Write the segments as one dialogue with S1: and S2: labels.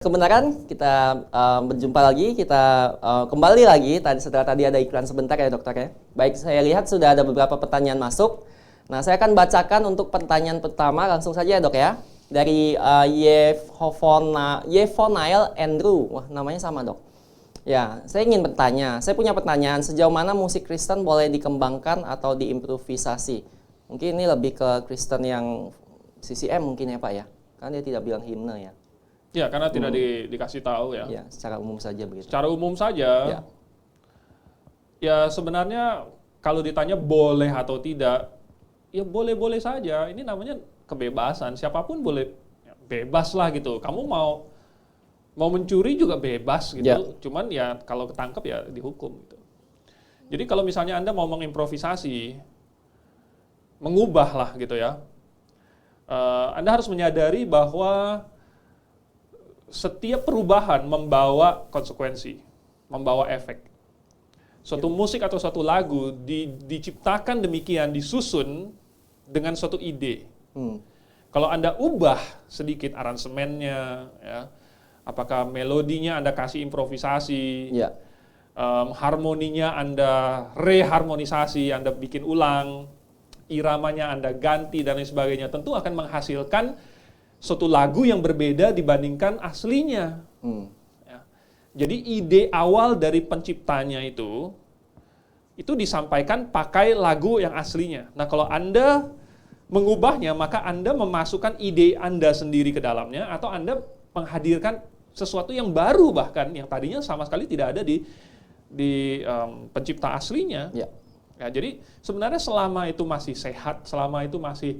S1: Kebenaran kita berjumpa lagi, kita kembali lagi setelah tadi ada iklan sebentar ya dokter ya. Baik, saya lihat sudah ada beberapa pertanyaan masuk. Nah, saya akan bacakan untuk pertanyaan pertama langsung saja ya dok ya. Dari Yevonail Andrew, wah namanya sama dok. Ya, saya ingin bertanya, saya punya pertanyaan, sejauh mana musik Kristen boleh dikembangkan atau diimprovisasi? Mungkin ini lebih ke Kristen yang CCM mungkin ya Pak ya, karena dia tidak bilang himne ya.
S2: Ya, karena tidak dikasih tahu ya.
S1: Ya, secara umum saja begitu.
S2: Secara umum saja.
S1: Ya.
S2: Ya sebenarnya kalau ditanya boleh atau tidak, ya boleh-boleh saja. Ini namanya kebebasan. Siapapun boleh, ya, bebas lah gitu. Kamu mau mencuri juga bebas gitu.
S1: Ya.
S2: Cuman ya kalau ketangkep ya dihukum gitu. Jadi kalau misalnya Anda mau mengimprovisasi, mengubah lah gitu ya. Anda harus menyadari bahwa setiap perubahan membawa konsekuensi, membawa efek. Suatu musik atau suatu lagu diciptakan demikian, disusun dengan suatu ide. Kalau Anda ubah sedikit aransemennya, ya, apakah melodinya Anda kasih improvisasi,
S1: Ya.
S2: Harmoninya Anda reharmonisasi, Anda bikin ulang, iramanya Anda ganti dan lain sebagainya, tentu akan menghasilkan suatu lagu yang berbeda dibandingkan aslinya. Ya. Jadi ide awal dari penciptanya itu disampaikan pakai lagu yang aslinya. Nah kalau Anda mengubahnya, maka Anda memasukkan ide Anda sendiri ke dalamnya, atau Anda menghadirkan sesuatu yang baru bahkan, yang tadinya sama sekali tidak ada di pencipta aslinya.
S1: Ya.
S2: Ya, jadi sebenarnya selama itu masih sehat, selama itu masih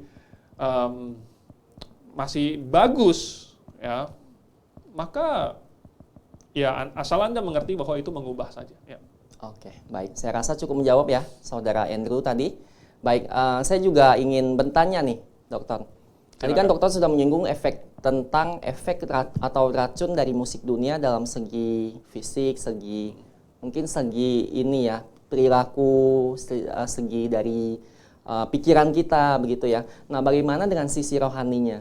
S2: bagus, ya, maka ya asal Anda mengerti bahwa itu mengubah saja. Ya.
S1: Oke, baik. Saya rasa cukup menjawab ya, saudara Andrew tadi. Baik, saya juga ingin bertanya nih, dokter. Tadi kan dokter sudah menyinggung tentang efek atau racun dari musik dunia dalam segi fisik, mungkin segi ini ya, perilaku, segi dari pikiran kita begitu ya. Nah, bagaimana dengan sisi rohaninya?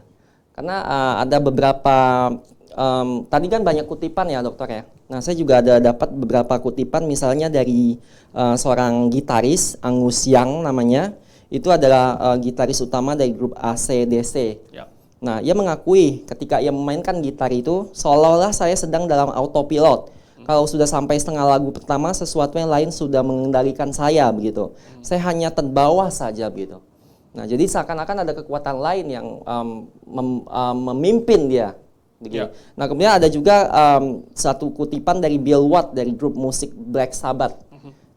S1: Karena ada beberapa, tadi kan banyak kutipan ya dokter ya. Nah saya juga ada dapat beberapa kutipan misalnya dari seorang gitaris, Angus Young namanya. Itu adalah gitaris utama dari grup AC/DC.
S2: Ya.
S1: Nah ia mengakui ketika ia memainkan gitar itu seolah-olah saya sedang dalam autopilot. Kalau sudah sampai setengah lagu pertama sesuatu yang lain sudah mengendalikan saya begitu. Saya hanya terbawa saja begitu. Nah, jadi seakan-akan ada kekuatan lain yang memimpin dia. Begitu.
S2: Ya.
S1: Nah, kemudian ada juga satu kutipan dari Bill Watt dari grup musik Black Sabbath.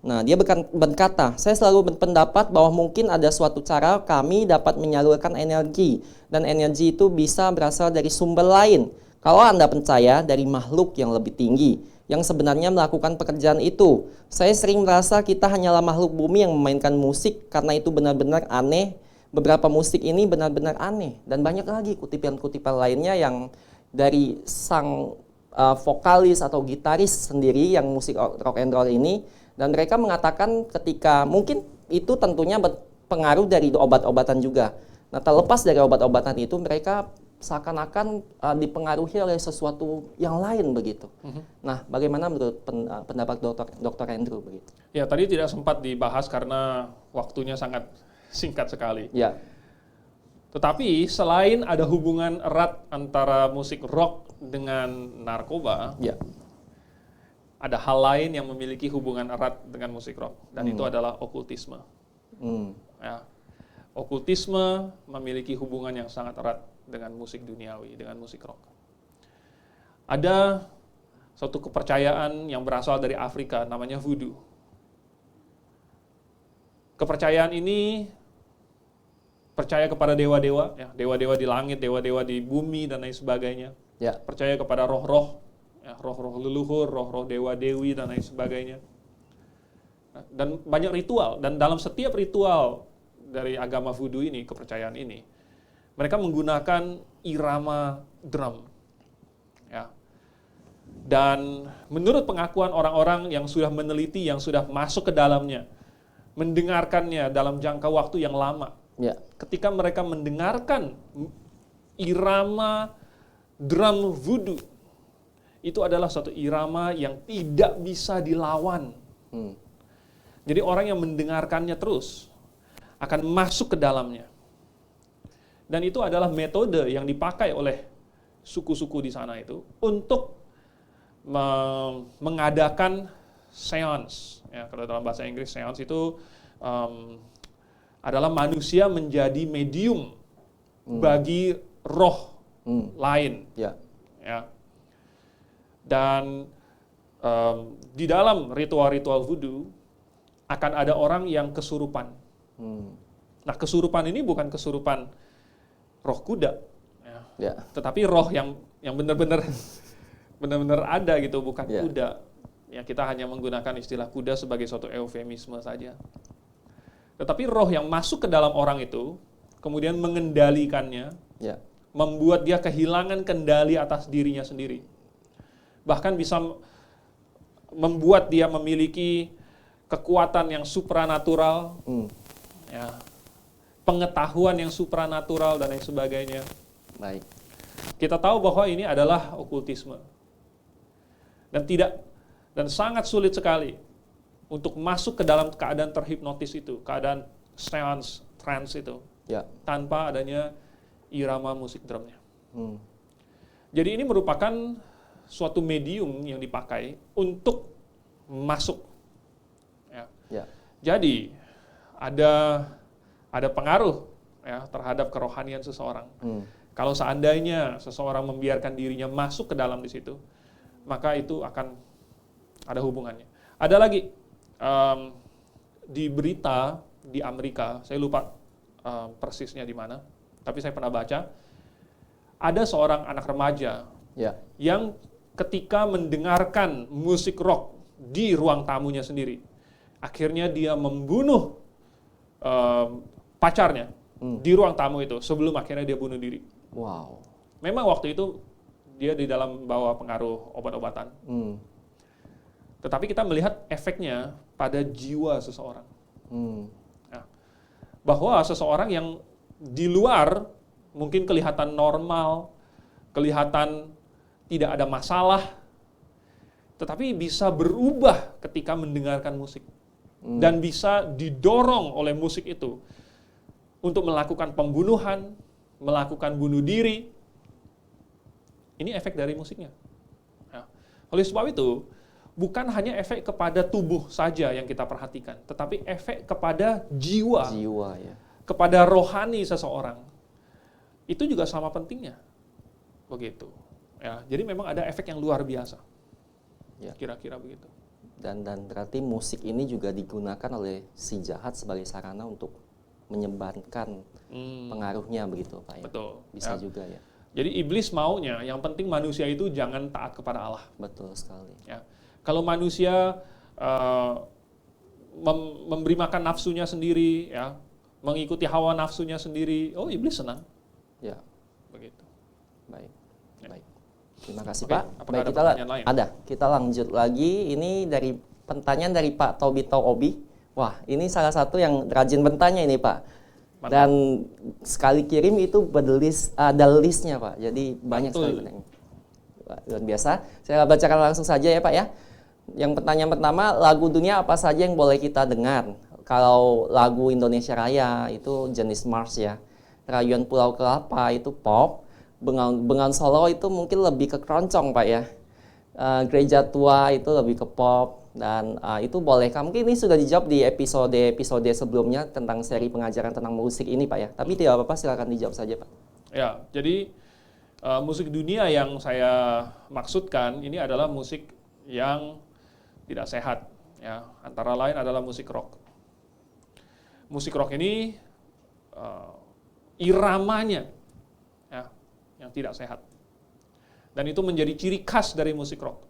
S1: Nah, dia berkata, saya selalu berpendapat bahwa mungkin ada suatu cara kami dapat menyalurkan energi. Dan energi itu bisa berasal dari sumber lain. Kalau Anda percaya dari makhluk yang lebih tinggi yang sebenarnya melakukan pekerjaan itu. Saya sering merasa kita hanyalah makhluk bumi yang memainkan musik karena itu benar-benar aneh. Beberapa musik ini benar-benar aneh. Dan banyak lagi kutipan-kutipan lainnya yang dari sang vokalis atau gitaris sendiri yang musik rock and roll ini. Dan mereka mengatakan ketika mungkin itu tentunya berpengaruh dari obat-obatan juga. Nah terlepas dari obat-obatan itu mereka seakan-akan dipengaruhi oleh sesuatu yang lain begitu. Nah, bagaimana menurut pendapat Dr. Andrew begitu?
S2: Ya, tadi tidak sempat dibahas karena waktunya sangat singkat sekali.
S1: Ya.
S2: Tetapi selain ada hubungan erat antara musik rock dengan narkoba,
S1: Ya.
S2: ada hal lain yang memiliki hubungan erat dengan musik rock, dan itu adalah okultisme. Ya. Okultisme memiliki hubungan yang sangat erat dengan musik duniawi, dengan musik rock. Ada suatu kepercayaan yang berasal dari Afrika, namanya voodoo. Kepercayaan ini percaya kepada dewa-dewa, ya, dewa-dewa di langit, dewa-dewa di bumi, dan lain sebagainya.
S1: Ya.
S2: Percaya kepada roh-roh, ya, roh-roh leluhur, roh-roh dewa-dewi, dan lain sebagainya. Nah, dan banyak ritual, dan dalam setiap ritual dari agama voodoo ini, kepercayaan ini, mereka menggunakan irama drum. Ya. Dan menurut pengakuan orang-orang yang sudah meneliti, yang sudah masuk ke dalamnya, mendengarkannya dalam jangka waktu yang lama.
S1: Ya.
S2: Ketika mereka mendengarkan irama drum voodoo, itu adalah suatu irama yang tidak bisa dilawan. Jadi orang yang mendengarkannya terus akan masuk ke dalamnya. Dan itu adalah metode yang dipakai oleh suku-suku di sana itu untuk mengadakan seance. Ya, kalau dalam bahasa Inggris seance itu adalah manusia menjadi medium bagi roh lain.
S1: Ya.
S2: Ya. Dan di dalam ritual-ritual voodoo akan ada orang yang kesurupan. Nah, kesurupan ini bukan kesurupan roh kuda,
S1: Ya.
S2: tetapi roh yang benar-benar ada gitu, bukan
S1: Ya.
S2: kuda. Ya, kita hanya menggunakan istilah kuda sebagai suatu eufemisme saja. Tetapi roh yang masuk ke dalam orang itu, kemudian mengendalikannya,
S1: Ya.
S2: membuat dia kehilangan kendali atas dirinya sendiri. Bahkan bisa membuat dia memiliki kekuatan yang supranatural, ya, pengetahuan yang supranatural dan lain sebagainya.
S1: Baik.
S2: Kita tahu bahwa ini adalah okultisme. Dan sangat sulit sekali untuk masuk ke dalam keadaan terhipnotis itu, keadaan seance, trance itu,
S1: Ya.
S2: tanpa adanya irama musik drumnya. Jadi ini merupakan suatu medium yang dipakai untuk masuk. Ya.
S1: Ya.
S2: Jadi ada pengaruh ya terhadap kerohanian seseorang. Kalau seandainya seseorang membiarkan dirinya masuk ke dalam di situ, maka itu akan ada hubungannya. Ada lagi di berita di Amerika, saya lupa persisnya di mana, tapi saya pernah baca, ada seorang anak remaja yang ketika mendengarkan musik rock di ruang tamunya sendiri, akhirnya dia membunuh pacarnya di ruang tamu itu sebelum akhirnya dia bunuh diri.
S1: Wow.
S2: Memang waktu itu dia di dalam bawah pengaruh obat-obatan. Tetapi kita melihat efeknya pada jiwa seseorang. Nah, bahwa seseorang yang di luar mungkin kelihatan normal, kelihatan tidak ada masalah, tetapi bisa berubah ketika mendengarkan musik. Dan bisa didorong oleh musik itu untuk melakukan pembunuhan, melakukan bunuh diri. Ini efek dari musiknya. Nah, oleh sebab itu, bukan hanya efek kepada tubuh saja yang kita perhatikan, tetapi efek kepada jiwa,
S1: Ya.
S2: kepada rohani seseorang. Itu juga sama pentingnya. Begitu. Ya, jadi memang ada efek yang luar biasa.
S1: Ya.
S2: Kira-kira begitu.
S1: Dan berarti musik ini juga digunakan oleh si jahat sebagai sarana untuk menyebarkan pengaruhnya begitu, Pak ya.
S2: Betul.
S1: Bisa
S2: Ya.
S1: juga ya.
S2: Jadi iblis maunya, yang penting manusia itu jangan taat kepada Allah.
S1: Betul sekali.
S2: Ya. Kalau manusia memberi makan nafsunya sendiri, ya, mengikuti hawa nafsunya sendiri, oh iblis senang.
S1: Ya.
S2: Begitu.
S1: Baik.
S2: Ya.
S1: Baik. Terima kasih,
S2: Oke,
S1: Pak.
S2: apakah
S1: Baik,
S2: ada
S1: kita
S2: pertanyaan lain?
S1: ada. Kita lanjut lagi. Ini dari pertanyaan dari Pak Tobito Obi. Wah, ini salah satu yang rajin bertanya ini, Pak.
S2: Mantap.
S1: Dan sekali kirim itu ada listnya, Pak. Jadi banyak sekali pertanyaan. Wah, luar biasa. Saya bacakan langsung saja ya, Pak ya. Yang pertanyaan pertama, lagu dunia apa saja yang boleh kita dengar? Kalau lagu Indonesia Raya itu jenis Mars ya. Rayuan Pulau Kelapa itu pop. Bengawan Solo itu mungkin lebih ke keroncong, Pak ya. Gereja Tua itu lebih ke pop. Dan itu bolehkah? Mungkin ini sudah dijawab di episode sebelumnya tentang seri pengajaran tentang musik ini, Pak ya. Tapi tidak apa-apa, silakan dijawab saja, Pak.
S2: Ya, jadi musik dunia yang saya maksudkan ini adalah musik yang tidak sehat. Ya, antara lain adalah musik rock. Musik rock ini iramanya ya, yang tidak sehat. Dan itu menjadi ciri khas dari musik rock.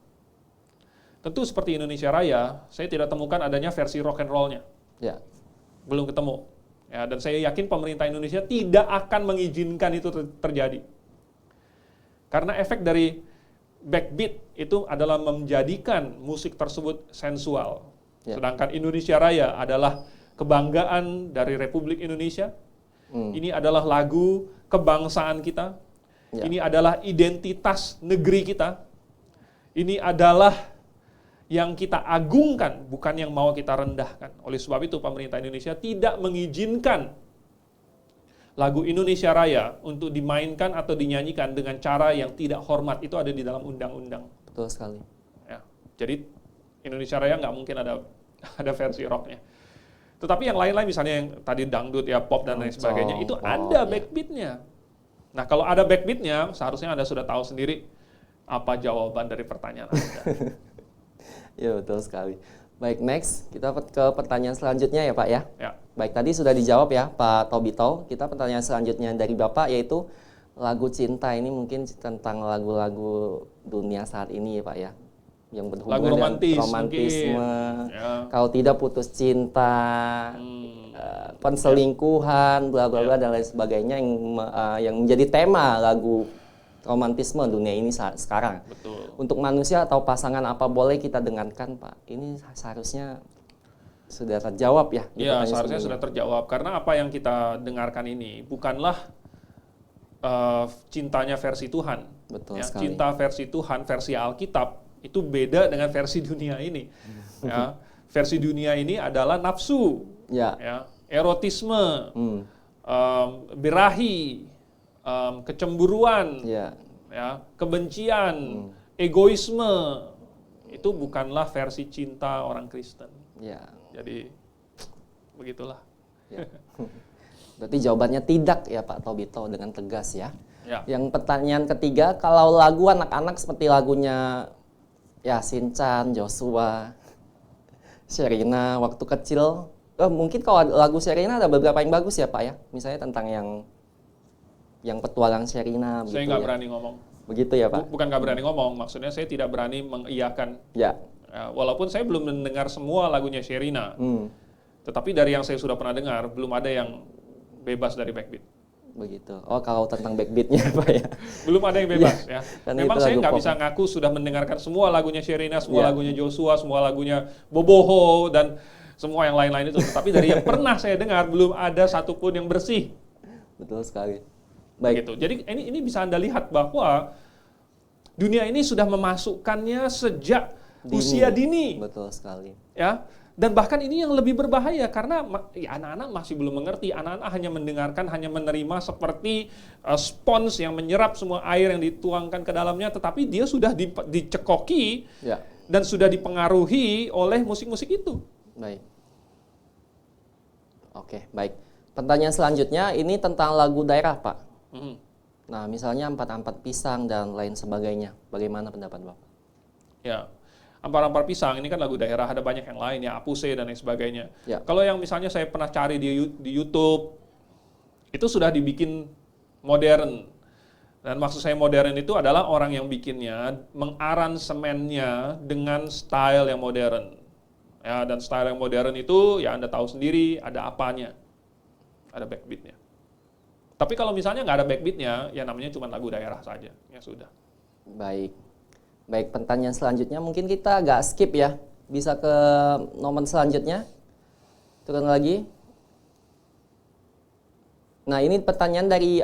S2: Tentu seperti Indonesia Raya, saya tidak temukan adanya versi rock and roll-nya.
S1: Ya.
S2: Belum ketemu. Ya, dan saya yakin pemerintah Indonesia tidak akan mengizinkan itu terjadi. Karena efek dari backbeat itu adalah menjadikan musik tersebut sensual.
S1: Ya.
S2: Sedangkan Indonesia Raya adalah kebanggaan dari Republik Indonesia. Ini adalah lagu kebangsaan kita.
S1: Ya.
S2: Ini adalah identitas negeri kita. Ini adalah yang kita agungkan, bukan yang mau kita rendahkan. Oleh sebab itu pemerintah Indonesia tidak mengizinkan lagu Indonesia Raya untuk dimainkan atau dinyanyikan dengan cara yang tidak hormat. Itu ada di dalam undang-undang.
S1: Betul sekali.
S2: Ya, jadi Indonesia Raya nggak mungkin ada versi rocknya. Tetapi yang lain-lain misalnya yang tadi dangdut ya pop dan lain sebagainya itu ada backbeatnya. Nah kalau ada backbeatnya seharusnya Anda sudah tahu sendiri apa jawaban dari pertanyaan Anda.
S1: Ya betul sekali. Baik, next kita ke pertanyaan selanjutnya ya Pak ya.
S2: Ya.
S1: Baik, tadi sudah dijawab ya Pak Tobito. Kita pertanyaan selanjutnya dari Bapak yaitu lagu cinta ini mungkin tentang lagu-lagu dunia saat ini ya Pak ya. Yang berhubungan
S2: Lagu romantis,
S1: dengan romantisme.
S2: Ya.
S1: Kalau tidak putus cinta, penselingkuhan, bla bla bla dan lain sebagainya yang menjadi tema lagu romantisme dunia ini sekarang.
S2: Betul.
S1: Untuk manusia atau pasangan apa boleh kita dengarkan, Pak? Ini seharusnya sudah terjawab ya?
S2: Iya, seharusnya sudah terjawab. Karena apa yang kita dengarkan ini bukanlah cintanya versi Tuhan.
S1: Betul
S2: Ya,
S1: sekali.
S2: cinta versi Tuhan, versi Alkitab, itu beda dengan versi dunia ini. Ya, versi dunia ini adalah nafsu,
S1: Ya.
S2: ya, erotisme, birahi, kecemburuan,
S1: Ya.
S2: ya, kebencian, egoisme. Itu bukanlah versi cinta orang Kristen.
S1: Ya.
S2: Jadi begitulah.
S1: Ya. Berarti jawabannya tidak ya Pak Tobito dengan tegas ya.
S2: Ya.
S1: Yang pertanyaan ketiga, kalau lagu anak-anak seperti lagunya ya Shinchan, Joshua, Sherina waktu kecil, mungkin kalau lagu Sherina ada beberapa yang bagus ya Pak ya. Misalnya tentang yang petualang Sherina.
S2: Saya nggak berani ngomong.
S1: Begitu ya Pak?
S2: Bukan nggak berani ngomong, maksudnya saya tidak berani mengiyakan.
S1: Ya.
S2: Ya, walaupun saya belum mendengar semua lagunya Sherina, tetapi dari yang saya sudah pernah dengar, belum ada yang bebas dari backbeat.
S1: Begitu. Oh, kalau tentang backbeatnya Pak ya?
S2: Belum ada yang bebas ya.
S1: Dan
S2: Memang
S1: itu
S2: saya
S1: lagu
S2: nggak
S1: pop.
S2: bisa ngaku sudah mendengarkan semua lagunya Sherina, semua
S1: Ya.
S2: lagunya Joshua, semua lagunya Boboho, dan semua yang lain-lain itu. Tapi dari yang pernah saya dengar, belum ada satupun yang bersih.
S1: Betul sekali. Baik.
S2: Gitu. Jadi ini bisa Anda lihat bahwa dunia ini sudah memasukkannya sejak usia dini.
S1: Betul sekali.
S2: Ya. Dan bahkan ini yang lebih berbahaya karena ya, anak-anak masih belum mengerti. Anak-anak hanya mendengarkan, hanya menerima seperti spons yang menyerap semua air yang dituangkan ke dalamnya, tetapi dia sudah dicekoki
S1: Ya.
S2: dan sudah dipengaruhi oleh musik-musik itu.
S1: Baik. Oke, baik. Pertanyaan selanjutnya ini tentang lagu daerah, Pak. Nah, misalnya Ampat-Ampat Pisang dan lain sebagainya. Bagaimana pendapat Bapak?
S2: Ya. Ampar-ampar pisang ini kan lagu daerah, ada banyak yang lain ya, Apuse dan lain sebagainya.
S1: Ya.
S2: Kalau yang misalnya saya pernah cari di YouTube, itu sudah dibikin modern. Dan maksud saya modern itu adalah orang yang bikinnya, mengaransemennya dengan style yang modern. Ya, dan style yang modern itu ya Anda tahu sendiri ada apanya, ada backbeatnya. Tapi kalau misalnya nggak ada backbeatnya, ya namanya cuma lagu daerah saja, ya sudah.
S1: Baik. Baik, pertanyaan selanjutnya mungkin kita agak skip ya. Bisa ke nomor selanjutnya. Turun lagi. Nah, ini pertanyaan dari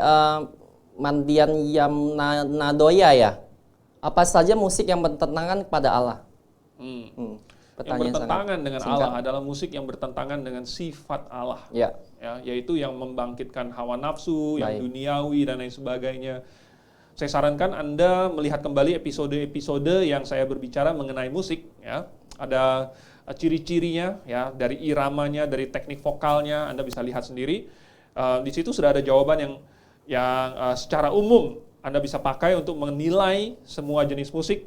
S1: Mandian Yamnadoya ya. Apa saja musik yang bertentangan kepada Allah?
S2: Yang
S1: Pertanyaan
S2: bertentangan dengan
S1: singkat.
S2: Allah adalah musik yang bertentangan dengan sifat Allah.
S1: Ya.
S2: Ya, yaitu yang membangkitkan hawa nafsu, yang
S1: Baik.
S2: duniawi dan lain sebagainya. Saya sarankan Anda melihat kembali episode-episode yang saya berbicara mengenai musik, ya. Ada ciri-cirinya, ya, dari iramanya, dari teknik vokalnya, Anda bisa lihat sendiri. Di situ sudah ada jawaban yang secara umum Anda bisa pakai untuk menilai semua jenis musik.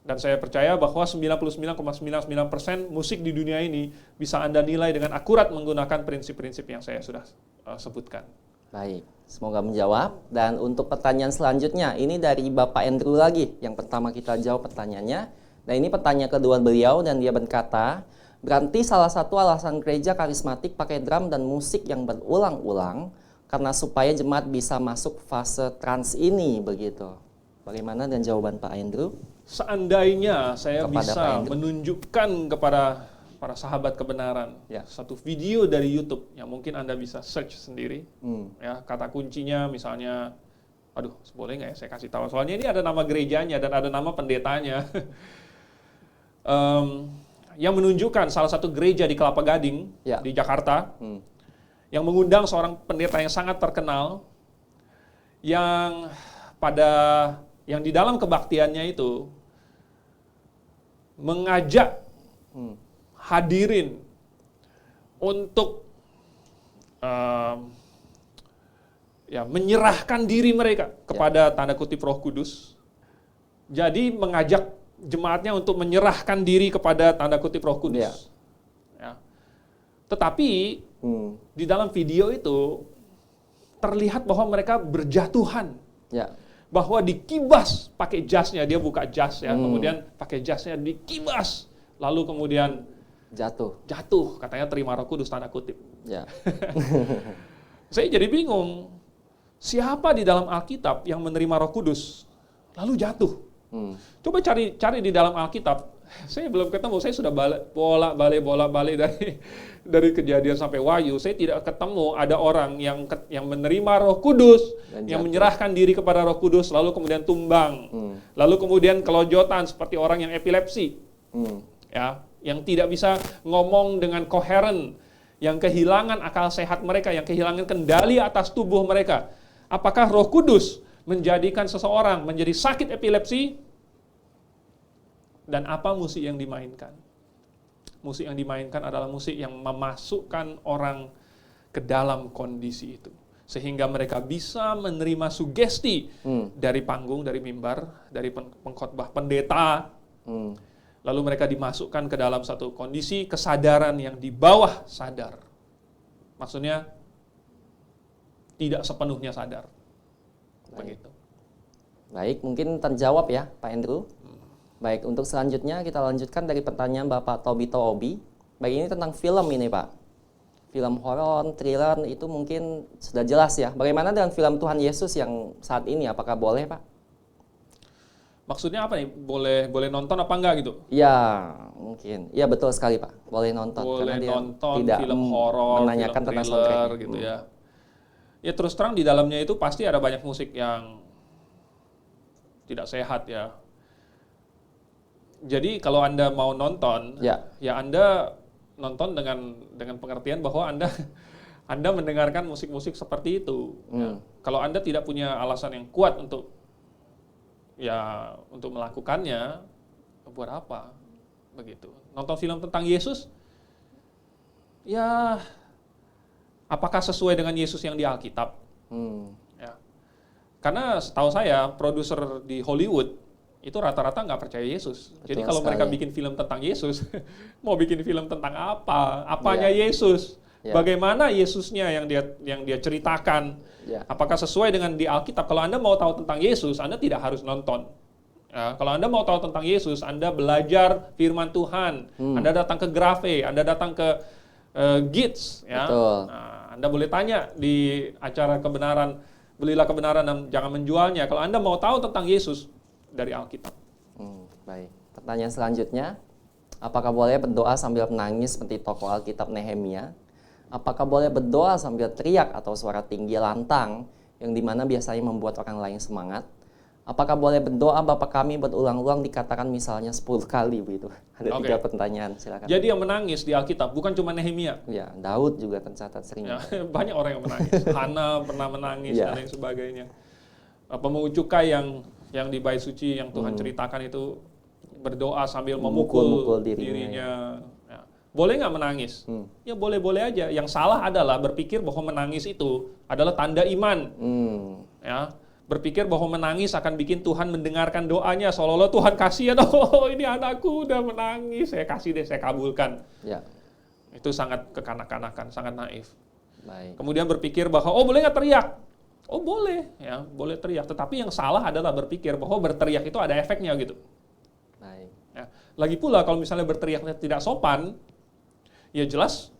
S2: Dan saya percaya bahwa 99,99% musik di dunia ini bisa Anda nilai dengan akurat menggunakan prinsip-prinsip yang saya sudah sebutkan.
S1: Baik, semoga menjawab. Dan untuk pertanyaan selanjutnya, ini dari Bapak Andrew lagi. Yang pertama kita jawab pertanyaannya. Nah, ini pertanyaan kedua beliau dan dia berkata, berarti salah satu alasan gereja karismatik pakai drum dan musik yang berulang-ulang karena supaya jemaat bisa masuk fase trans ini, begitu. Bagaimana dan jawaban Pak Andrew?
S2: Seandainya saya
S1: Kepada Pak
S2: bisa
S1: Andrew.
S2: menunjukkan kepada para sahabat kebenaran
S1: Ya.
S2: satu video dari YouTube yang mungkin Anda bisa search sendiri. Ya, kata kuncinya misalnya Aduh, boleh nggak ya saya kasih tahu? Soalnya ini ada nama gerejanya dan ada nama pendetanya. Yang menunjukkan salah satu gereja di Kelapa Gading,
S1: Ya.
S2: di Jakarta, yang mengundang seorang pendeta yang sangat terkenal, yang di dalam kebaktiannya itu mengajak hadirin untuk menyerahkan diri mereka kepada tanda kutip Roh Kudus. Jadi mengajak jemaatnya untuk menyerahkan diri kepada tanda kutip Roh Kudus.
S1: Ya.
S2: Ya. Tetapi di dalam video itu terlihat bahwa mereka berjatuhan.
S1: Ya.
S2: Bahwa dikibas pakai jasnya, dia buka jas ya, kemudian pakai jasnya dikibas, lalu kemudian jatuh, katanya terima Roh Kudus tanda kutip.
S1: Ya.
S2: Saya jadi bingung, siapa di dalam Alkitab yang menerima Roh Kudus lalu jatuh? Coba cari di dalam Alkitab. Saya belum ketemu, saya sudah bolak-balik dari Kejadian sampai Wahyu. Saya tidak ketemu ada orang yang menerima Roh Kudus, yang menyerahkan diri kepada Roh Kudus, lalu kemudian tumbang, lalu kemudian kelojotan seperti orang yang epilepsi, ya, yang tidak bisa ngomong dengan koheren, yang kehilangan akal sehat mereka, yang kehilangan kendali atas tubuh mereka. Apakah Roh Kudus menjadikan seseorang menjadi sakit epilepsi? Dan apa musik yang dimainkan? Musik yang dimainkan adalah musik yang memasukkan orang ke dalam kondisi itu. Sehingga mereka bisa menerima sugesti dari panggung, dari mimbar, dari pengkhotbah pendeta. Lalu mereka dimasukkan ke dalam satu kondisi kesadaran yang di bawah sadar. Maksudnya, tidak sepenuhnya sadar. Begitu.
S1: Baik, mungkin terjawab ya Pak Andrew. Baik, untuk selanjutnya kita lanjutkan dari pertanyaan Bapak Tobito Obi. Baik, ini tentang film ini Pak. Film horor, thriller itu mungkin sudah jelas ya. Bagaimana dengan film Tuhan Yesus yang saat ini? Apakah boleh Pak?
S2: Maksudnya apa nih? Boleh nonton apa enggak gitu?
S1: Iya, mungkin. Iya betul sekali Pak. Boleh nonton.
S2: Boleh
S1: karena dia
S2: nonton
S1: tidak
S2: film horor,
S1: menanyakan
S2: film
S1: tentang
S2: thriller
S1: soundtrack
S2: gitu ya. Ya terus terang di dalamnya itu pasti ada banyak musik yang tidak sehat ya. Jadi kalau Anda mau nonton, ya Anda nonton dengan pengertian bahwa Anda mendengarkan musik-musik seperti itu. Ya. Kalau Anda tidak punya alasan yang kuat untuk melakukannya, buat apa? Begitu. Nonton film tentang Yesus, ya apakah sesuai dengan Yesus yang di Alkitab? Ya. Karena setahu saya produser di Hollywood itu rata-rata nggak percaya Yesus.
S1: Betul.
S2: Jadi kalau mereka bikin film tentang Yesus, mau bikin film tentang apa? Apanya
S1: Ya.
S2: Yesus?
S1: Ya.
S2: Bagaimana Yesusnya yang dia ceritakan?
S1: Ya.
S2: Apakah sesuai dengan di Alkitab? Kalau Anda mau tahu tentang Yesus, Anda tidak harus nonton. Ya, kalau Anda mau tahu tentang Yesus, Anda belajar firman Tuhan. Anda datang ke Grafe, Anda datang ke Gids. Ya. Nah, Anda boleh tanya di acara kebenaran, belilah kebenaran dan jangan menjualnya. Kalau Anda mau tahu tentang Yesus, dari Alkitab.
S1: Baik. Pertanyaan selanjutnya, apakah boleh berdoa sambil menangis seperti tokoh Alkitab Nehemia? Apakah boleh berdoa sambil teriak atau suara tinggi lantang yang dimana biasanya membuat orang lain semangat? Apakah boleh berdoa Bapa kami berulang-ulang dikatakan misalnya 10 kali begitu? Ada 3 pertanyaan, silakan.
S2: Jadi yang menangis di Alkitab bukan cuma Nehemia.
S1: Ya, Daud juga tercatat sering.
S2: Ya, banyak orang yang menangis. Hana pernah menangis dan lain sebagainya. Pemungut cukai yang di bait suci yang Tuhan ceritakan itu berdoa sambil memukul dirinya. Ya. Boleh nggak menangis? Ya boleh-boleh aja. Yang salah adalah berpikir bahwa menangis itu adalah tanda iman. Ya, berpikir bahwa menangis akan bikin Tuhan mendengarkan doanya. Seolah-olah Tuhan kasihan, oh ini anakku udah menangis, saya kasih deh, saya kabulkan.
S1: Ya.
S2: Itu sangat kekanak-kanakan, sangat naif.
S1: Baik.
S2: Kemudian berpikir bahwa oh boleh nggak teriak? Oh boleh, ya boleh teriak. Tetapi yang salah adalah berpikir bahwa berteriak itu ada efeknya gitu.
S1: Baik.
S2: Ya. Lagi pula kalau misalnya berteriaknya tidak sopan, ya jelas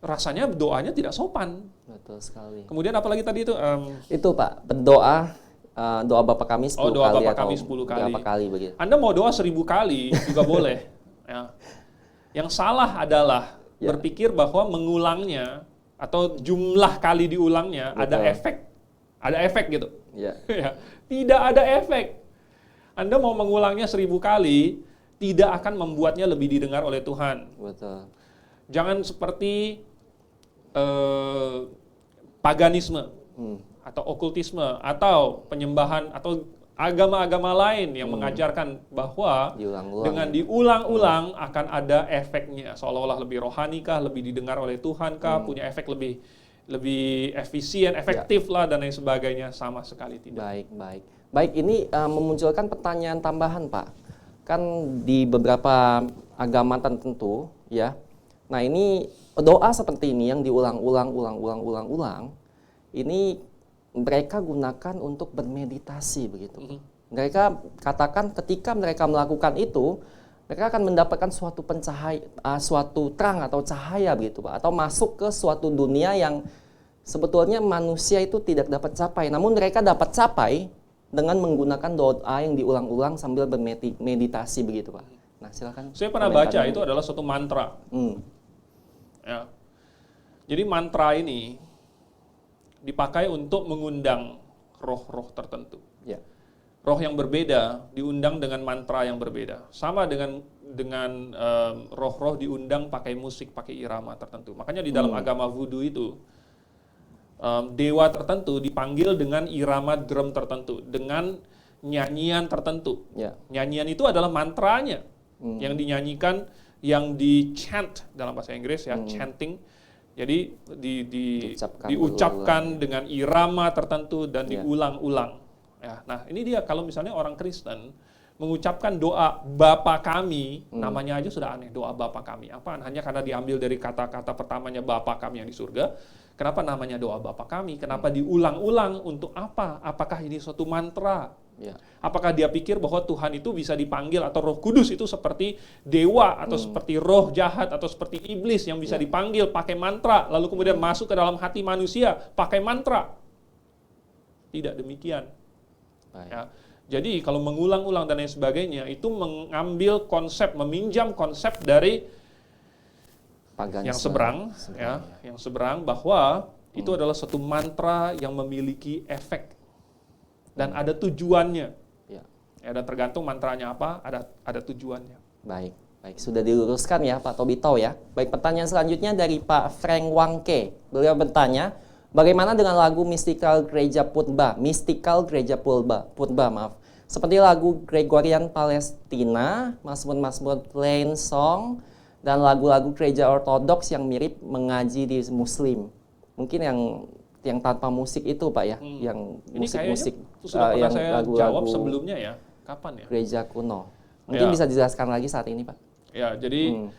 S2: rasanya doanya tidak sopan.
S1: Betul sekali.
S2: Kemudian apalagi tadi itu?
S1: Itu Pak, berdoa doa Bapa kami 10
S2: doa
S1: kali
S2: Bapa
S1: atau
S2: kami 10 kali.
S1: berapa kali begitu.
S2: Anda mau doa 1000 kali juga boleh. Ya. Yang salah adalah berpikir bahwa mengulangnya atau jumlah kali diulangnya ada efek gitu.
S1: Ya.
S2: Ya, tidak ada efek. Anda mau mengulangnya 1000 kali, tidak akan membuatnya lebih didengar oleh Tuhan.
S1: Betul.
S2: Jangan seperti paganisme atau okultisme atau penyembahan atau agama-agama lain yang mengajarkan bahwa
S1: Diulang-ulang.
S2: dengan diulang-ulang akan ada efeknya, seolah-olah lebih rohani kah, lebih didengar oleh Tuhan kah, punya efek lebih efisien, efektif lah dan lain sebagainya. Sama sekali tidak.
S1: Baik, ini memunculkan pertanyaan tambahan, Pak. Kan di beberapa agama tertentu, ya. Nah, ini doa seperti ini yang diulang-ulang, ini mereka gunakan untuk bermeditasi begitu. Mereka katakan ketika mereka melakukan itu, mereka akan mendapatkan suatu terang atau cahaya begitu, Pak, atau masuk ke suatu dunia yang sebetulnya manusia itu tidak dapat capai, namun mereka dapat capai dengan menggunakan doa yang diulang-ulang sambil bermeditasi begitu, Pak. Nah, silakan.
S2: Saya pernah baca itu adalah suatu mantra. Ya. Jadi mantra ini dipakai untuk mengundang roh-roh tertentu.
S1: Ya.
S2: Roh yang berbeda diundang dengan mantra yang berbeda. Sama dengan roh-roh diundang pakai musik, pakai irama tertentu. Makanya di dalam agama Voodoo itu dewa tertentu dipanggil dengan irama drum tertentu, dengan nyanyian tertentu.
S1: Ya.
S2: Nyanyian itu adalah mantranya yang dinyanyikan, yang di-chant dalam bahasa Inggris ya, chanting. Jadi diucapkan dengan irama tertentu dan diulang-ulang. Ya, nah ini dia kalau misalnya orang Kristen mengucapkan doa Bapa kami, namanya aja sudah aneh, doa Bapa kami. Apaan? Hanya karena diambil dari kata-kata pertamanya Bapa kami yang di surga. Kenapa namanya doa Bapa kami? Kenapa diulang-ulang? Untuk apa? Apakah ini suatu mantra?
S1: Ya.
S2: Apakah dia pikir bahwa Tuhan itu bisa dipanggil atau Roh Kudus itu seperti dewa atau seperti roh jahat atau seperti iblis yang bisa dipanggil pakai mantra lalu kemudian masuk ke dalam hati manusia pakai mantra? Tidak demikian. Ya. Jadi kalau mengulang-ulang dan lain sebagainya itu mengambil konsep, meminjam konsep dari
S1: Paganisme.
S2: yang seberang, ya, yang seberang bahwa itu adalah satu mantra yang memiliki efek. Dan ada tujuannya. Ya, dan tergantung mantranya apa, ada tujuannya.
S1: Baik, sudah diluruskan ya Pak Tobito ya. Baik, pertanyaan selanjutnya dari Pak Frank Wangke. Beliau bertanya, bagaimana dengan lagu Mystical Gereja Purba? Seperti lagu Gregorian Palestina, Mazmur Plain Song, dan lagu-lagu gereja ortodoks yang mirip mengaji di Muslim. Mungkin yang tanpa musik itu Pak ya, yang musik-musik
S2: sudah pernah saya jawab sebelumnya ya. Kapan ya?
S1: Gereja kuno. Mungkin bisa dijelaskan lagi saat ini Pak.
S2: Ya, jadi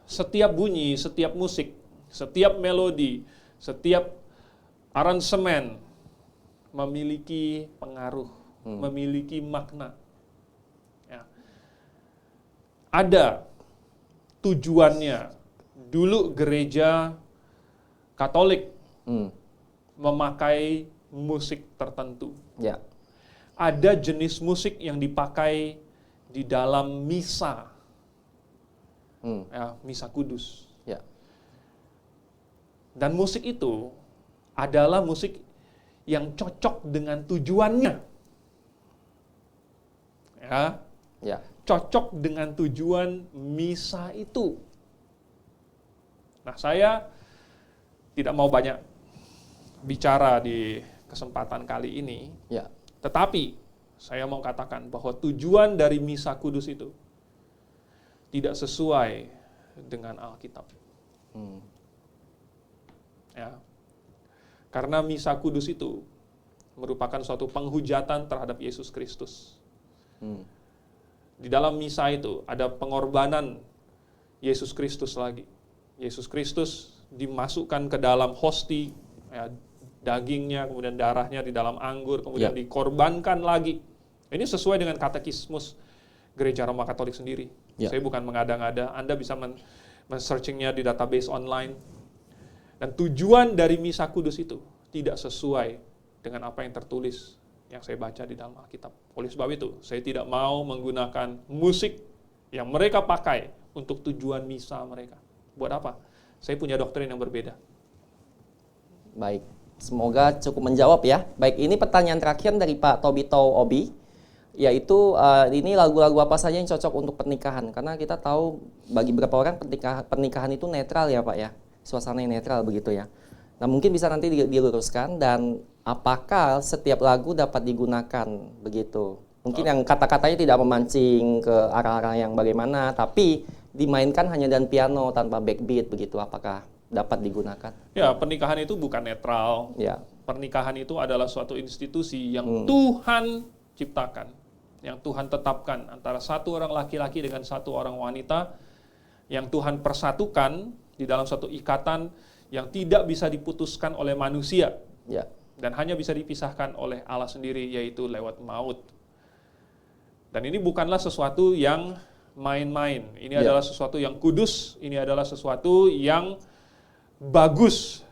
S2: setiap bunyi, setiap musik, setiap melodi, setiap aransemen memiliki pengaruh, memiliki makna. Ya. Ada tujuannya. Dulu gereja Katolik memakai musik tertentu.
S1: Ya.
S2: Ada jenis musik yang dipakai di dalam misa, ya, misa kudus.
S1: Ya.
S2: Dan musik itu adalah musik yang cocok dengan tujuannya. Ya.
S1: Ya.
S2: Cocok dengan tujuan misa itu. Nah, saya tidak mau banyak bicara di kesempatan kali ini, tetapi saya mau katakan bahwa tujuan dari misa kudus itu tidak sesuai dengan Alkitab. Ya. Karena misa kudus itu merupakan suatu penghujatan terhadap Yesus Kristus. Di dalam misa itu ada pengorbanan Yesus Kristus lagi. Yesus Kristus dimasukkan ke dalam hosti, ya, dagingnya, kemudian darahnya di dalam anggur, kemudian dikorbankan lagi. Ini sesuai dengan katekismus Gereja Roma Katolik sendiri. Saya bukan mengada-ngada, Anda bisa men-searchingnya di database online. Dan tujuan dari misa kudus itu tidak sesuai dengan apa yang tertulis, yang saya baca di dalam Alkitab. Oleh sebab itu, saya tidak mau menggunakan musik yang mereka pakai untuk tujuan misa mereka. Buat apa? Saya punya doktrin yang berbeda.
S1: Baik. Semoga cukup menjawab ya. Baik, ini pertanyaan terakhir dari Pak Tobito Obi, yaitu ini lagu-lagu apa saja yang cocok untuk pernikahan? Karena kita tahu bagi beberapa orang pernikahan itu netral ya Pak ya, suasana yang netral begitu ya. Nah mungkin bisa nanti diluruskan, dan apakah setiap lagu dapat digunakan begitu? Mungkin yang kata-katanya tidak memancing ke arah-arah yang bagaimana, tapi dimainkan hanya dan piano tanpa backbeat begitu, apakah dapat digunakan?
S2: Ya, pernikahan itu bukan netral.
S1: Ya.
S2: Pernikahan itu adalah suatu institusi yang Tuhan ciptakan, yang Tuhan tetapkan antara satu orang laki-laki dengan satu orang wanita, yang Tuhan persatukan di dalam suatu ikatan yang tidak bisa diputuskan oleh manusia,
S1: Ya.
S2: dan hanya bisa dipisahkan oleh Allah sendiri, yaitu lewat maut. Dan ini bukanlah sesuatu yang main-main. Ini adalah sesuatu yang kudus, ini adalah sesuatu yang bagus.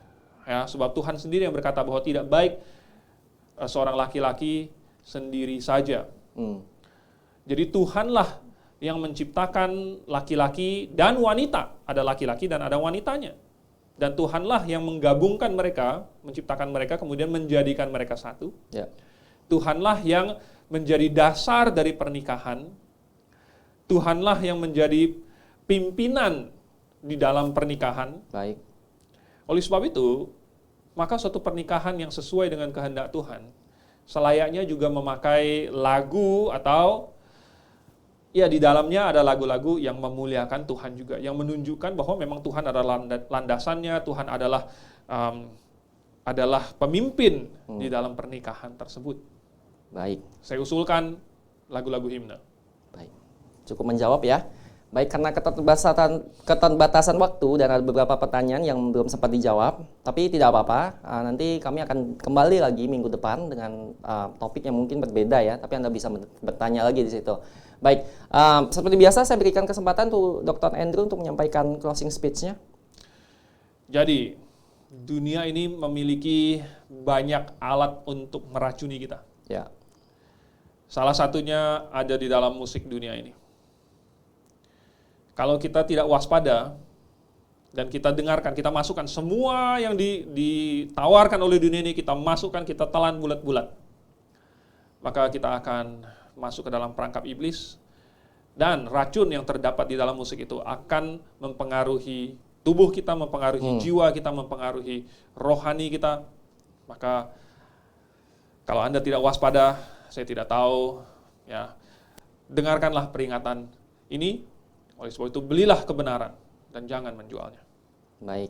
S2: Ya, sebab Tuhan sendiri yang berkata bahwa tidak baik seorang laki-laki sendiri saja. Jadi Tuhanlah yang menciptakan laki-laki dan wanita. Ada laki-laki dan ada wanitanya. Dan Tuhanlah yang menggabungkan mereka, menciptakan mereka, kemudian menjadikan mereka satu.
S1: Ya.
S2: Tuhanlah yang menjadi dasar dari pernikahan. Tuhanlah yang menjadi pimpinan di dalam pernikahan.
S1: Baik.
S2: Oleh sebab itu, maka suatu pernikahan yang sesuai dengan kehendak Tuhan, selayaknya juga memakai lagu atau ya di dalamnya ada lagu-lagu yang memuliakan Tuhan juga, yang menunjukkan bahwa memang Tuhan adalah landasannya, Tuhan adalah pemimpin di dalam pernikahan tersebut.
S1: Baik.
S2: Saya usulkan lagu-lagu himne.
S1: Baik. Cukup menjawab ya. Baik, karena keterbatasan waktu dan ada beberapa pertanyaan yang belum sempat dijawab, tapi tidak apa-apa. Nanti kami akan kembali lagi minggu depan dengan topik yang mungkin berbeda ya, tapi Anda bisa bertanya lagi di situ. Baik, seperti biasa saya berikan kesempatan untuk Dr. Andrew untuk menyampaikan closing speech-nya.
S2: Jadi, dunia ini memiliki banyak alat untuk meracuni kita.
S1: Ya.
S2: Salah satunya ada di dalam musik dunia ini. Kalau kita tidak waspada dan kita dengarkan, kita masukkan semua yang ditawarkan oleh dunia ini, kita masukkan, kita telan bulat-bulat, maka kita akan masuk ke dalam perangkap iblis, dan racun yang terdapat di dalam musik itu akan mempengaruhi tubuh kita, mempengaruhi jiwa kita, mempengaruhi rohani kita. Maka kalau Anda tidak waspada, saya tidak tahu, ya, dengarkanlah peringatan ini. Oleh sebab itu belilah kebenaran dan jangan menjualnya.
S1: Baik.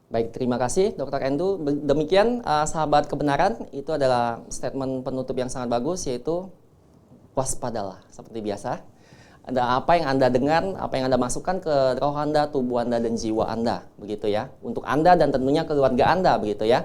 S1: Baik, terima kasih Dr. Andrew. Demikian sahabat kebenaran, itu adalah statement penutup yang sangat bagus, yaitu waspadalah seperti biasa. Ada apa yang Anda dengar, apa yang Anda masukkan ke roh Anda, tubuh Anda, dan jiwa Anda, begitu ya. Untuk Anda dan tentunya keluarga Anda, begitu ya.